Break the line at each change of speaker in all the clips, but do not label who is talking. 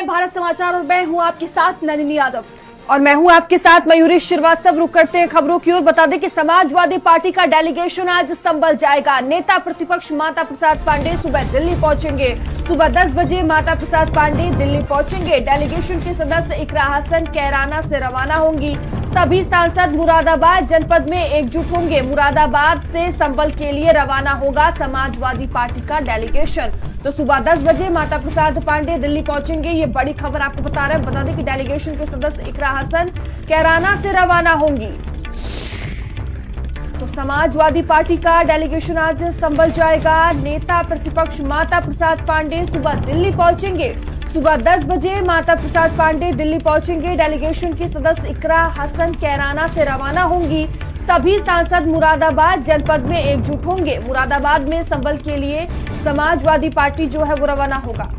भारत समाचार और मैं हूं आपके साथ नलिनी यादव।
और मैं हूं आपके साथ मयूरी श्रीवास्तव। रुक करते हैं खबरों की ओर। बता दें कि समाजवादी पार्टी का डेलीगेशन आज संभल जाएगा। नेता प्रतिपक्ष माता प्रसाद पांडे सुबह दिल्ली पहुंचेंगे। सुबह 10 बजे माता प्रसाद पांडे दिल्ली पहुंचेंगे। डेलीगेशन के सदस्य इकरा हसन कैराना से रवाना होंगी। सभी सांसद मुरादाबाद जनपद में एकजुट होंगे। मुरादाबाद से संभल के लिए रवाना होगा समाजवादी पार्टी का डेलीगेशन। तो सुबह 10 बजे माता प्रसाद पांडे दिल्ली पहुंचेंगे। ये बड़ी खबर आपको बता रहे हैं। बता दें कि डेलीगेशन के सदस्य इकरा हसन कैराना से रवाना होंगी। तो समाजवादी पार्टी का डेलीगेशन आज संभल जाएगा। नेता प्रतिपक्ष माता प्रसाद पांडे सुबह दिल्ली पहुंचेंगे। सुबह 10 बजे माता प्रसाद पांडे दिल्ली पहुंचेंगे। डेलीगेशन के सदस्य इकरा हसन कैराना से रवाना होंगी। सभी सांसद मुरादाबाद जनपद में एकजुट होंगे। मुरादाबाद में संभल के लिए समाजवादी पार्टी जो है वो रवाना होगा।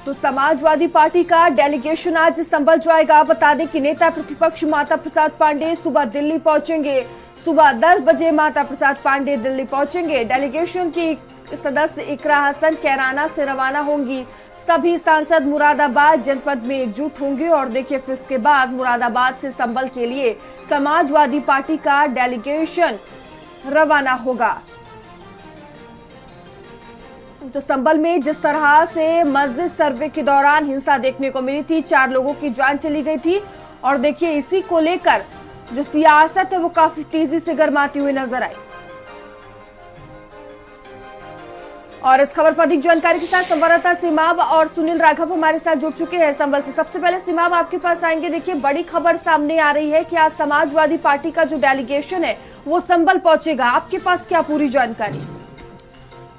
तो समाजवादी पार्टी का डेलीगेशन आज संभल जाएगा। बता दें कि नेता प्रतिपक्ष माता प्रसाद पांडे सुबह दिल्ली पहुंचेंगे। सुबह 10 बजे माता प्रसाद पांडे दिल्ली पहुंचेंगे। डेलीगेशन की सदस्य इकरा हसन कैराना से रवाना होंगी। सभी सांसद मुरादाबाद जनपद में एकजुट होंगे। और देखिए फिर इसके बाद मुरादाबाद से संभल के लिए समाजवादी पार्टी का डेलीगेशन रवाना होगा। तो संभल में जिस तरह से मस्जिद सर्वे के दौरान हिंसा देखने को मिली थी, 4 लोगों की जान चली गई थी। और देखिए इसी को लेकर जो सियासत है वो काफी तेजी से गर्माती हुई नजर आई। और इस खबर पर अधिक जानकारी के साथ संवाददाता सीमाब और सुनील राघव हमारे साथ जुड़ चुके हैं संभल से। सबसे पहले सीमाब आपके पास आएंगे। देखिए बड़ी खबर सामने आ रही है कि आज समाजवादी पार्टी का जो डेलीगेशन है वो संभल पहुंचेगा। आपके पास क्या पूरी जानकारी?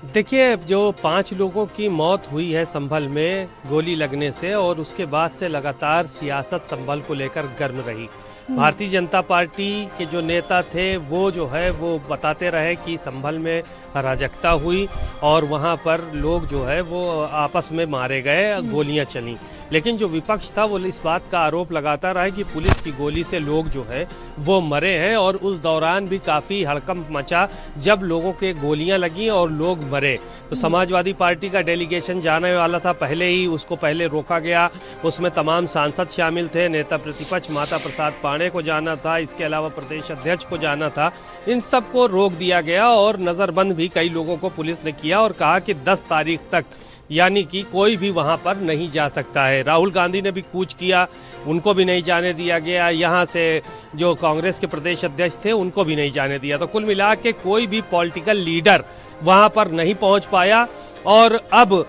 देखिए जो 5 लोगों की मौत हुई है संभल में गोली लगने से, और उसके बाद से लगातार सियासत संभल को लेकर गर्म रही। भारतीय जनता पार्टी के जो नेता थे वो जो है वो बताते रहे कि संभल में अराजकता हुई और वहाँ पर लोग जो है वो आपस में मारे गए, गोलियाँ चली। लेकिन जो विपक्ष था वो इस बात का आरोप लगाता रहा कि पुलिस की गोली से लोग जो है वो मरे हैं। और उस दौरान भी काफ़ी हड़कंप मचा जब लोगों के गोलियां लगी और लोग मरे। तो समाजवादी पार्टी का डेलीगेशन जाने वाला था, पहले ही उसको पहले रोका गया। उसमें तमाम सांसद शामिल थे। नेता प्रतिपक्ष माता प्रसाद पांडे को जाना था, इसके अलावा प्रदेश अध्यक्ष को जाना था। इन सब को रोक दिया गया और नज़रबंद भी कई लोगों को पुलिस ने किया और कहा कि 10 तारीख तक यानी कि कोई भी वहां पर नहीं जा सकता है। राहुल गांधी ने भी कूच किया, उनको भी नहीं जाने दिया गया। यहाँ से जो कांग्रेस के प्रदेश अध्यक्ष थे उनको भी नहीं जाने दिया। तो कुल मिला के कोई भी पॉलिटिकल लीडर वहां पर नहीं पहुंच पाया। और अब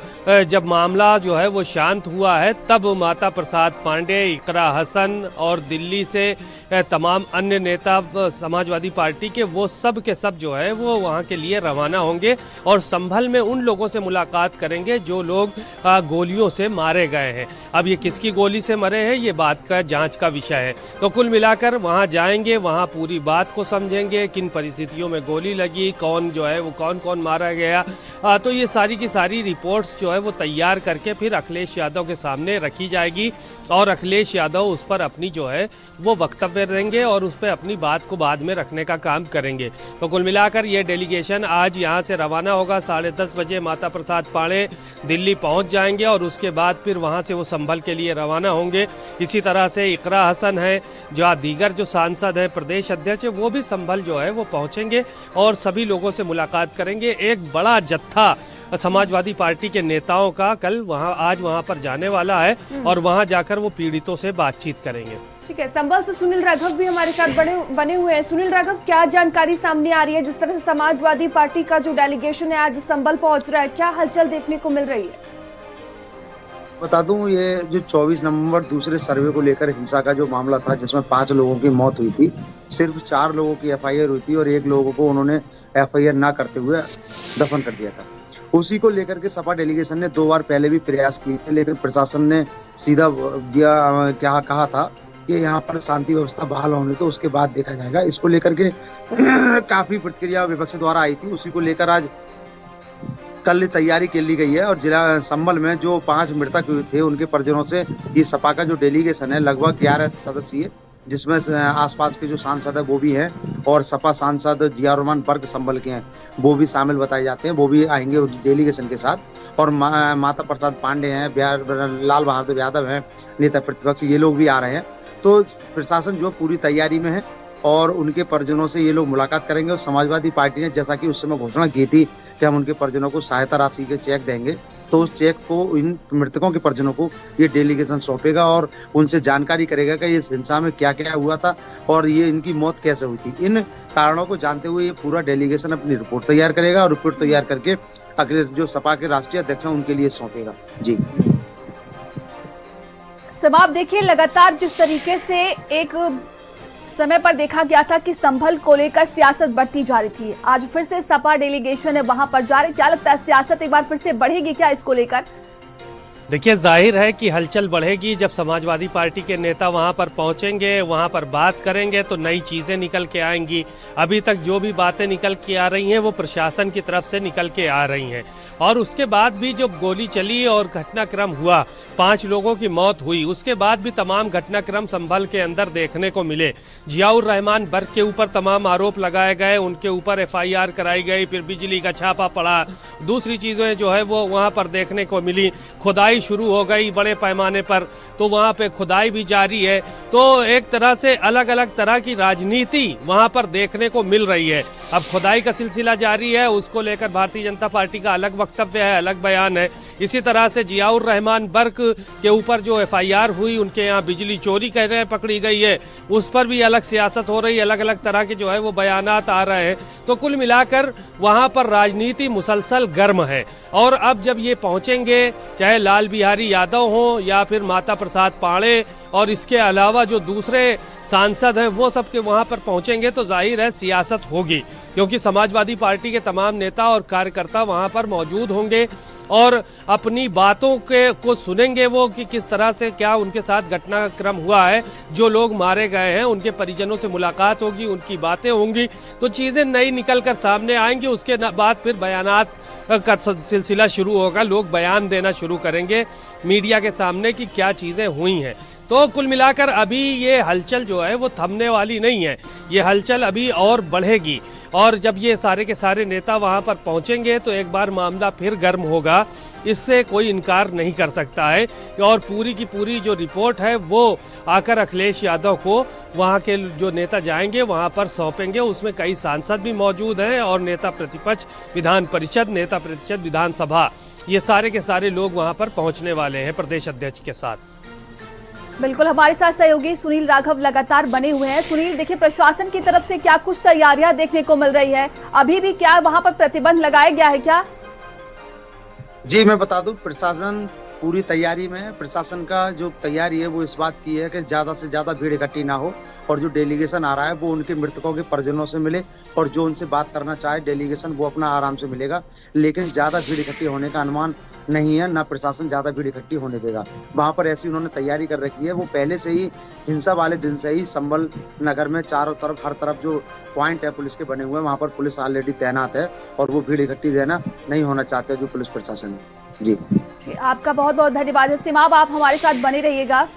जब मामला जो है वो शांत हुआ है तब माता प्रसाद पांडे, इकरा हसन और दिल्ली से तमाम अन्य नेता समाजवादी पार्टी के वो सब के सब जो है वो वहाँ के लिए रवाना होंगे और संभल में उन लोगों से मुलाकात करेंगे जो लोग गोलियों से मारे गए हैं। अब ये किसकी गोली से मरे हैं ये बात का जांच का विषय है। तो कुल मिलाकर वहाँ जाएंगे, वहाँ पूरी बात को समझेंगे, किन परिस्थितियों में गोली लगी, कौन जो है वो कौन कौन मारा गया। तो ये सारी रिपोर्ट्स जो है वो तैयार करके फिर अखिलेश यादव के सामने रखी जाएगी और अखिलेश यादव उस पर अपनी जो है वो वक्तव्य देंगे और उस पर अपनी बात को बाद में रखने का काम करेंगे। तो कुल मिलाकर ये डेलीगेशन आज यहाँ से रवाना होगा। 10:30 बजे माता प्रसाद पांडे दिल्ली पहुँच जाएंगे और उसके बाद फिर वहाँ से वो संभल के लिए रवाना होंगे। इसी तरह से इकरा हसन है, जो दीगर जो सांसद है, प्रदेश अध्यक्ष है, वो भी संभल जो है वो पहुँचेंगे और सभी लोगों से मुलाकात करेंगे। एक बड़ा जत्था समाजवादी पार्टी के नेताओं का आज वहां पर जाने वाला है और वहां जाकर वो पीड़ितों से बातचीत करेंगे।
ठीक है, संभल से सुनील राघव भी हमारे साथ बने हुए हैं। सुनील राघव, क्या जानकारी सामने आ रही है? जिस तरह से समाजवादी पार्टी का जो डेलीगेशन है आज संभल पहुंच रहा है, क्या हलचल देखने को मिल रही है?
बता दूं, ये जो 24 नवंबर दूसरे सर्वे को लेकर हिंसा का जो मामला था जिसमें 5 लोगों की मौत हुई थी, सिर्फ 4 लोगों की FIR हुई थी और 1 लोगों को उन्होंने FIR ना करते हुए दफन कर दिया था। उसी को लेकर के सपा डेलीगेशन ने 2 बार पहले भी प्रयास किए थे, लेकिन प्रशासन ने सीधा क्या कहा था कि यहाँ पर शांति व्यवस्था बहाल होने तो उसके बाद देखा जाएगा। इसको लेकर के काफी प्रतिक्रिया विपक्ष द्वारा आई थी। उसी को लेकर आज कल तैयारी कर ली गई है और जिला संभल में जो 5 मृतक थे उनके परिजनों से ये सपा का जो डेलीगेशन है लगभग 11 सदस्यीय, जिसमें आसपास के जो सांसद है वो भी हैं और सपा सांसद जियाउर रहमान बर्क संभल के हैं, वो भी शामिल बताए जाते हैं, वो भी आएंगे उस डेलीगेशन के साथ। और माता प्रसाद पांडे हैं, लाल बहादुर यादव हैं, नेता प्रतिपक्ष, ये लोग भी आ रहे हैं। तो प्रशासन जो पूरी तैयारी में है और उनके परिजनों से ये लोग मुलाकात करेंगे। और समाजवादी पार्टी ने जैसा कि उस समय घोषणा की थी कि हम उनके परिजनों को सहायता राशि के चेक देंगे, तो उस चेक को इन मृतकों के परिजनों को ये डेलीगेशन सौंपेगा और उनसे जानकारी करेगा कि इस हिंसा में क्या क्या हुआ था और ये इनकी मौत कैसे हुई थी। इन कारणों को जानते हुए ये पूरा डेलीगेशन अपनी रिपोर्ट तैयार करेगा और रिपोर्ट तैयार करके अगले जो सपा के राष्ट्रीय अध्यक्ष हैं उनके लिए सौंपेगा। जी
समाप्त। देखिए, लगातार जिस तरीके से एक समय पर देखा गया था कि संभल को लेकर सियासत बढ़ती जा रही थी, आज फिर से सपा डेलीगेशन है वहां पर जा रही, क्या लगता है सियासत एक बार फिर से बढ़ेगी क्या इसको लेकर?
देखिए, जाहिर है कि हलचल बढ़ेगी जब समाजवादी पार्टी के नेता वहां पर पहुंचेंगे, वहां पर बात करेंगे तो नई चीज़ें निकल के आएंगी। अभी तक जो भी बातें निकल के आ रही हैं वो प्रशासन की तरफ से निकल के आ रही हैं। और उसके बाद भी जब गोली चली और घटनाक्रम हुआ, 5 लोगों की मौत हुई, उसके बाद भी तमाम घटनाक्रम संभल के अंदर देखने को मिले। जियाउर रहमान बर्क के ऊपर तमाम आरोप लगाए गए, उनके ऊपर FIR कराई गई, फिर बिजली का छापा पड़ा, दूसरी चीज़ें जो है वो वहाँ पर देखने को मिली। खुदाई शुरू हो गई बड़े पैमाने पर, तो वहां पे खुदाई भी जारी है। तो एक तरह से अलग अलग तरह की राजनीति वहां पर देखने को मिल रही है। अब खुदाई का सिलसिला जारी है, उसको लेकर भारतीय जनता पार्टी का अलग वक्तव्य है, अलग बयान है। इसी तरह से जियाउर रहमान बर्क के ऊपर जो FIR हुई, उनके यहाँ बिजली चोरी कह रहे हैं पकड़ी गई है, उस पर भी अलग सियासत हो रही है, अलग अलग तरह के जो है वो बयानात आ रहे हैं। तो कुल मिलाकर वहां पर राजनीति मुसलसल गर्म है। और अब जब ये पहुंचेंगे, चाहे लाल बिहारी यादव हो या फिर माता प्रसाद पांडे और इसके अलावा जो दूसरे सांसद हैं वो सब के वहां पर पहुंचेंगे, तो जाहिर है सियासत होगी, क्योंकि समाजवादी पार्टी के तमाम नेता और कार्यकर्ता वहां पर मौजूद होंगे और अपनी बातों को सुनेंगे वो कि किस तरह से क्या उनके साथ घटनाक्रम हुआ है। जो लोग मारे गए हैं उनके परिजनों से मुलाकात होगी, उनकी बातें होंगी, तो चीज़ें नई निकल कर सामने आएंगी। उसके बाद फिर बयानात का सिलसिला शुरू होगा, लोग बयान देना शुरू करेंगे मीडिया के सामने कि क्या चीज़ें हुई हैं। तो कुल मिलाकर अभी ये हलचल जो है वो थमने वाली नहीं है, ये हलचल अभी और बढ़ेगी। और जब ये सारे के सारे नेता वहाँ पर पहुँचेंगे तो एक बार मामला फिर गर्म होगा, इससे कोई इनकार नहीं कर सकता है। और पूरी की पूरी जो रिपोर्ट है वो आकर अखिलेश यादव को वहाँ के जो नेता जाएंगे वहाँ पर सौंपेंगे। उसमें कई सांसद भी मौजूद हैं और नेता प्रतिपक्ष विधान परिषद, नेता प्रतिपक्ष विधानसभा, ये सारे के सारे लोग वहाँ पर पहुँचने वाले हैं प्रदेश अध्यक्ष के साथ।
बिल्कुल, हमारे साथ सहयोगी सुनील राघव लगातार बने हुए हैं। सुनील, देखिए, प्रशासन की तरफ से क्या कुछ तैयारियां देखने को मिल रही है? अभी भी क्या वहां पर प्रतिबंध लगाया गया है क्या?
जी मैं बता दूं, प्रशासन पूरी तैयारी में है। प्रशासन का जो तैयारी है वो इस बात की है कि ज्यादा से ज्यादा भीड़ इकट्ठी ना हो और जो डेलीगेशन आ रहा है वो उनके मृतकों के परिजनों से मिले और जो उनसे बात करना चाहे डेलीगेशन वो अपना आराम से मिलेगा। लेकिन ज्यादा भीड़ इकट्ठी होने का अनुमान नहीं है, ना प्रशासन ज्यादा भीड़ इकट्ठी होने देगा। वहां पर ऐसी उन्होंने तैयारी कर रखी है। वो पहले से ही हिंसा वाले दिन से ही संभल नगर में चारों तरफ हर तरफ जो पॉइंट है पुलिस के बने हुए हैं, वहां पर पुलिस ऑलरेडी तैनात है और वो भीड़ इकट्ठी देना नहीं होना चाहते जो पुलिस प्रशासन है। जी
आपका बहुत बहुत धन्यवाद। सीमा, आप हमारे साथ बने रहिएगा।